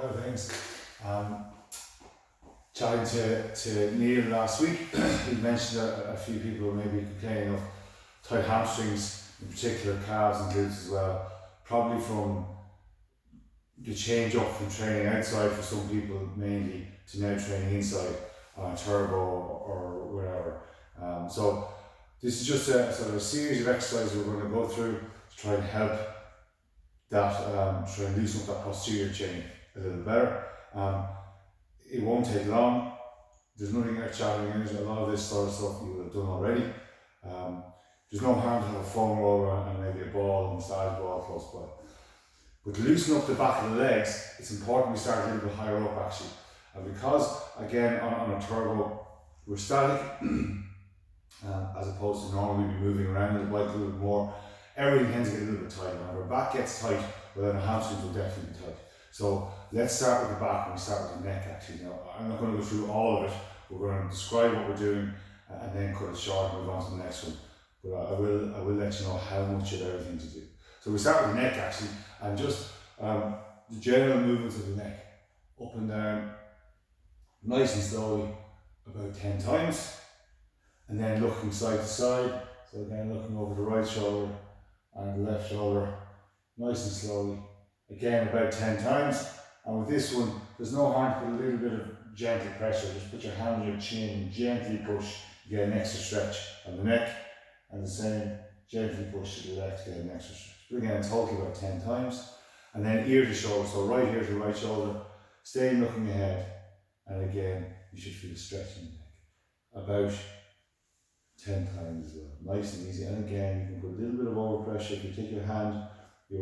how are things? Chatting to Neil last week, he mentioned a few people maybe complaining of tight hamstrings, in particular calves and glutes as well, probably from the change up from training outside for some people mainly to now training inside on turbo or whatever. So this is just a sort of a series of exercises we're going to go through to try and help that, try and loosen up that posterior chain a little better. It won't take long. There's nothing earth-shattering in it. A lot of this sort of stuff you will have done already. There's no harm to have a foam roller and maybe a ball, a massage ball close by. But to loosen up the back of the legs, it's important we start a little bit higher up actually. And because, again, on a turbo, we're static, as opposed to normally we'd be moving around the bike a little bit more, everything tends to get a little bit tight. And if our back gets tight, well then our hamstrings will definitely be tight. So let's start with the back and we start with the neck actually. Now, I'm not going to go through all of it. We're going to describe what we're doing and then cut it short and move on to the next one. But I will let you know how much of everything to do. So we start with the neck actually, and just the general movements of the neck. Up and down, nice and slowly, about 10 times. And then looking side to side. So again, looking over the right shoulder and the left shoulder, nice and slowly. Again, about 10 times. And with this one, there's no harm to put a little bit of gentle pressure. Just put your hand on your chin and gently push. You get an extra stretch on the neck. And the same, gently push to the left, get an extra stretch. But again, total about 10 times. And then ear to shoulder, so right ear to right shoulder. Stay looking ahead. And again, you should feel a stretch in the neck. About 10 times as well. Nice and easy. And again, you can put a little bit of overpressure. If you take your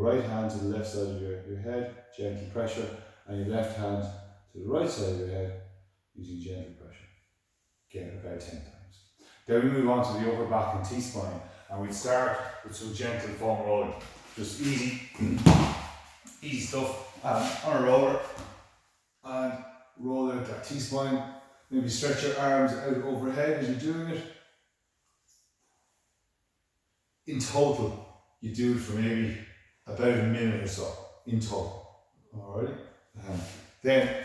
right hand to the left side of your head, gentle pressure, and your left hand to the right side of your head, using gentle pressure. Again, about 10 times. Then we move on to the upper back and T-spine, and we start with some gentle foam rolling. Just easy stuff on a roller, and roll out that T-spine. Maybe stretch your arms out overhead as you're doing it. In total, you do it for maybe about a minute or so, in total. Alrighty? Then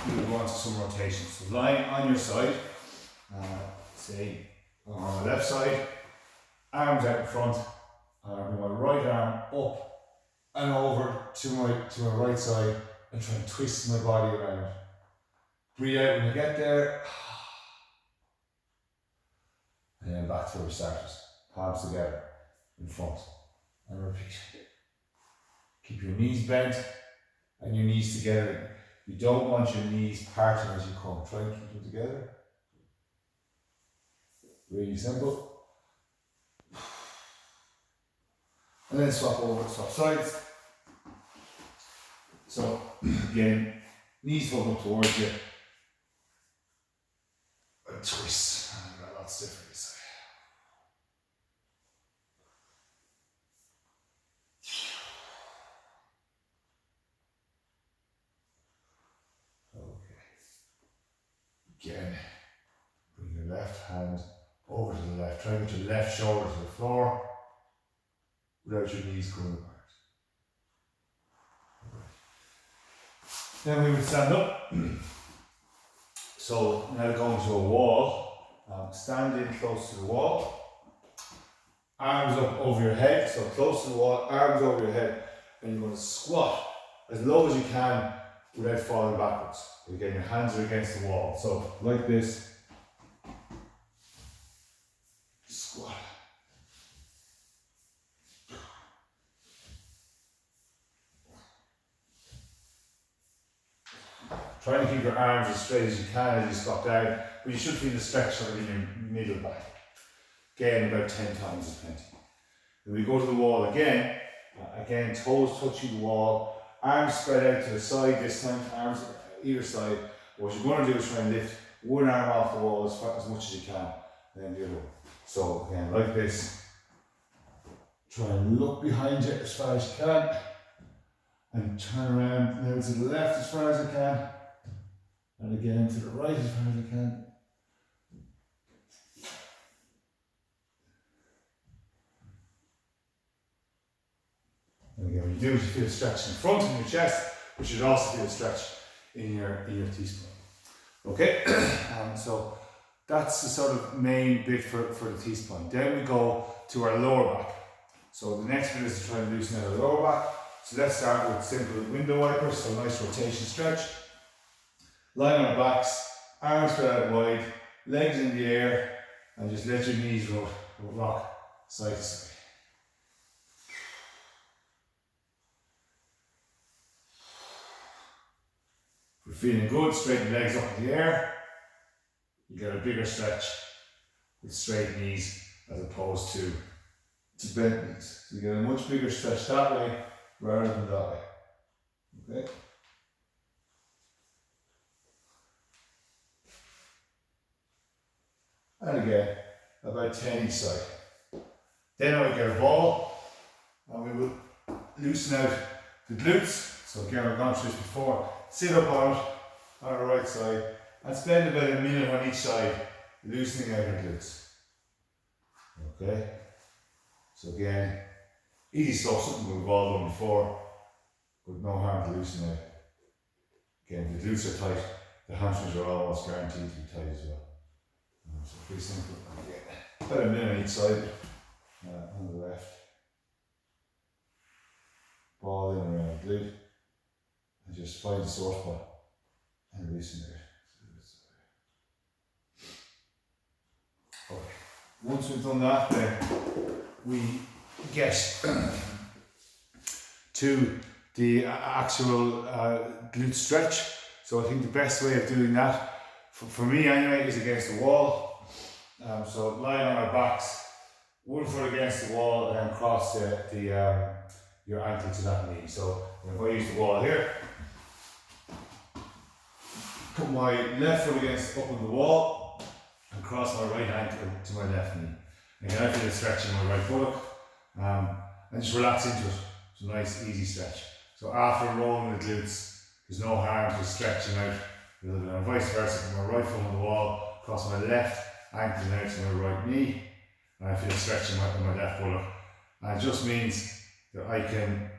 we'll go on to some rotations. So lying on your side, say on the left side, arms out in front, and I bring my right arm up and over to my right side and try and twist my body around. Breathe out when you get there. And then back to where we started. Palms together in front. And repeat. Keep your knees bent and your knees together. You don't want your knees parting as you come. Try and keep them together. Really simple. And then swap sides. So again, knees fold up towards you. And twist. And that's different this side. Again, bring your left hand over to the left. Try and get your left shoulder to the floor without your knees coming apart. Then we would stand up. So now going to a wall. Stand in close to the wall. Arms up over your head. So close to the wall, arms over your head. And you're going to squat as low as you can without falling backwards. Again, your hands are against the wall. So, like this. Squat. Try to keep your arms as straight as you can as you squat down, but you should feel the stretch sort of in your middle back. Again, about 10 times is plenty. Then we go to the wall again. Again, toes touching the wall. Arms spread out to the side this time, arms either side. What you're going to do is try and lift one arm off the wall as much as you can, and then the other one. So again, like this. Try and look behind you as far as you can, and turn around now to the left as far as you can, and again to the right as far as you can. And again, when you do it, you feel a stretch in the front in your chest, but you should also feel a stretch in your T-spine. Okay, so that's the sort of main bit for the T-spine. Then we go to our lower back. So the next bit is to try and loosen out our lower back. So let's start with simple window wipers, so nice rotation stretch. Lying on our backs, arms spread out wide, legs in the air, and just let your knees rock side to side. If you're feeling good, straighten the legs up in the air. You get a bigger stretch with straight knees as opposed to bent knees. So you get a much bigger stretch that way rather than that way. Okay? And again, about 10 each side. Then I would get a ball and we will loosen out the glutes. So again, we've gone through this before. Sit up on it, on our right side, and spend about a minute on each side loosening out our glutes. Okay? So again, easy stuff, something we've all done before, but no harm to loosen out. Again, the glutes are tight, the hamstrings are almost guaranteed to be tight as well. So pretty simple. Again, about a minute on each side, on the left. Ball in around the glute, and just find the sore spot and loosen it. Okay. Once we've done that, then we get to the actual glute stretch. So I think the best way of doing that, for me anyway, is against the wall. So lying on our backs, one foot against the wall, and then cross your ankle to that knee. So if I use the wall here, put my left foot up on the wall, and cross my right ankle to my left knee. Again, I feel a stretch in my right buttock, and just relax into it. It's a nice, easy stretch. So after rolling the glutes, there's no harm to stretching out a little bit, and vice versa. Put my right foot on the wall, cross my left ankle now to my right knee, and I feel a stretch in my left buttock. And it just means that I can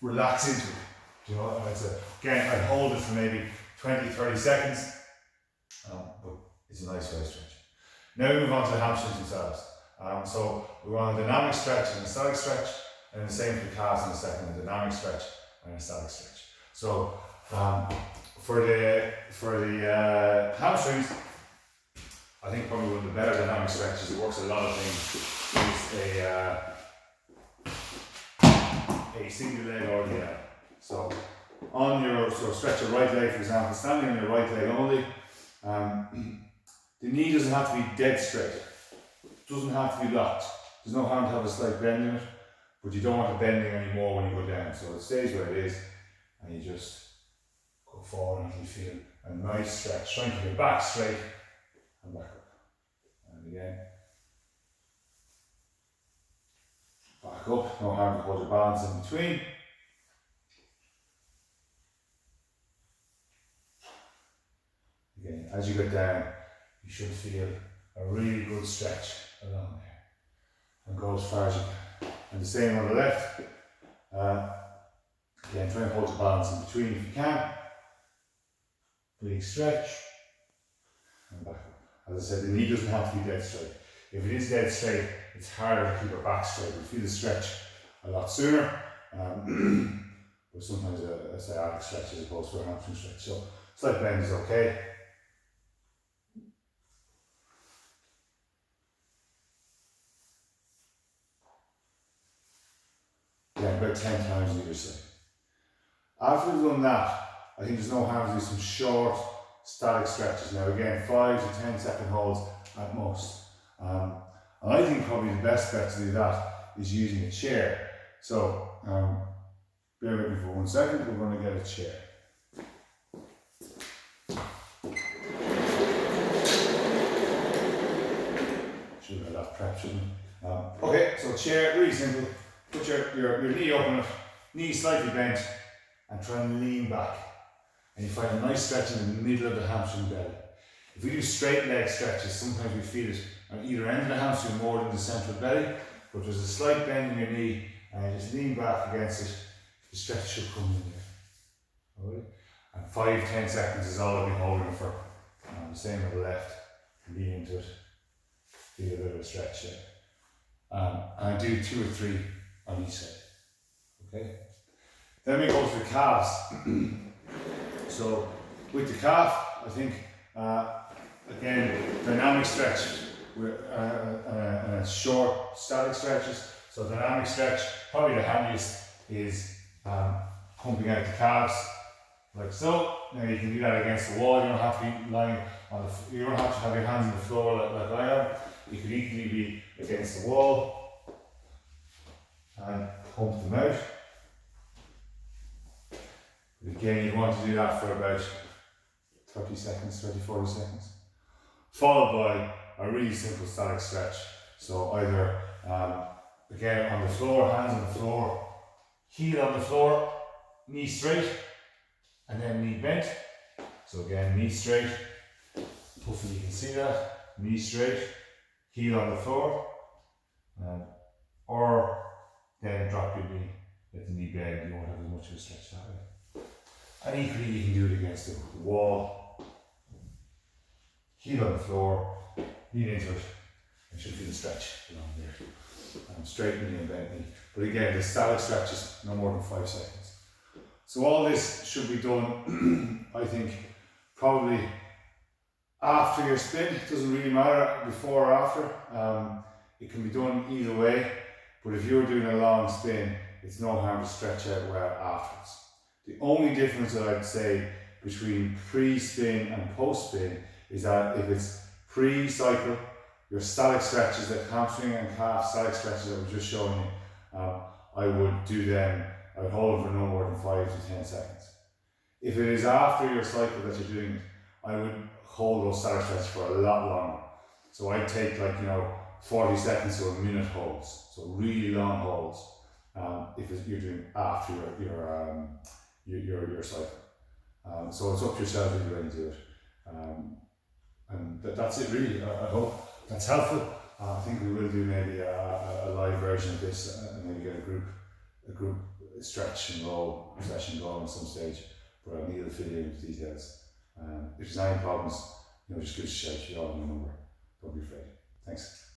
relax into it. You know, again, I hold it for maybe 20-30 seconds, but it's a nice way of stretching. Now we move on to the hamstrings themselves. So we want a dynamic stretch and a static stretch, and the same for the calves in a second, a dynamic stretch and a static stretch. So for the hamstrings, I think probably one of the better dynamic stretches, it works a lot of things, is a single leg or the L. So on your, so stretch your right leg, for example, standing on your right leg only, the knee doesn't have to be dead straight. It doesn't have to be locked. There's no harm to have a slight bend in it, but you don't want it bending anymore when you go down. So it stays where it is, and you just go forward until you feel a nice stretch, trying to get back straight and back up. And again, back up, no harm to hold your balance in between. Again, as you get down, you should feel a really good stretch along there. And go as far as you can. And the same on the left. Again, try and hold your balance in between if you can. Big stretch. And back up. As I said, the knee doesn't have to be dead straight. If it is dead straight, it's harder to keep it back straight. You feel the stretch a lot sooner. But sometimes a sciatic stretch as opposed to a hamstring stretch. So slight bend is okay. Again, about 10 times on either side. After we've done that, I think there's no harm to do some short static stretches. Now again, 5 to 10 second holds at most. And I think probably the best bet to do that is using a chair. So bear with me for 1 second, we're going to get a chair. Should have that prep, shouldn't we? Okay, so chair, really simple. Put your knee up on it, knee slightly bent, and try and lean back. And you find a nice stretch in the middle of the hamstring belly. If we do straight leg stretches, sometimes we feel it on either end of the hamstring more than the central belly, but there's a slight bend in your knee and just lean back against it. The stretch should come in there. Alright? And 5-10 seconds is all I'll be holding for. The same with the left. Lean into it. Feel a bit of a stretch there. And I do 2 or 3 on each side. Okay? Then we go to the calves. So with the calf, I think again, dynamic stretch and short static stretches. So dynamic stretch, probably the handiest is pumping out the calves like so. Now you can do that against the wall. You don't have to be lying on the. You don't have to have your hands on the floor like I am. You could equally be against the wall and pump them out. But again, you want to do that for about 30 seconds, 30-40 seconds. Followed by a really simple static stretch. So either again on the floor, hands on the floor, heel on the floor, knee straight, and then knee bent. So again, knee straight. Hopefully you can see that. Knee straight, heel on the floor, or then drop your knee, let the knee bend. You won't have as much of a stretch that way. And equally you can do it against the wall, heel on the floor, lean into it, and should feel the stretch along there. Straight knee and bent knee. But again, the static stretch is no more than 5 seconds. So all this should be done, I think, probably after your spin. It doesn't really matter before or after. It can be done either way, but if you're doing a long spin, it's no harm to stretch out well afterwards. The only difference that I'd say between pre-spin and post-spin is that if it's pre-cycle, your static stretches, the hamstring and calf static stretches that we're just showing you, I would do them, I would hold them for no more than 5 to 10 seconds. If it is after your cycle that you're doing it, I would hold those static stretches for a lot longer. So I'd take 40 seconds to a minute holds, so really long holds. If you're doing after your cycle. So it's up to yourself if you're ready to do it. And that's it really. I hope that's helpful. I think we will do maybe a live version of this and maybe get a group stretch and roll session going at some stage. But I'll need to fill you in the details. If there's any problems, just give us a shout. You all have my number. Don't be afraid. Thanks.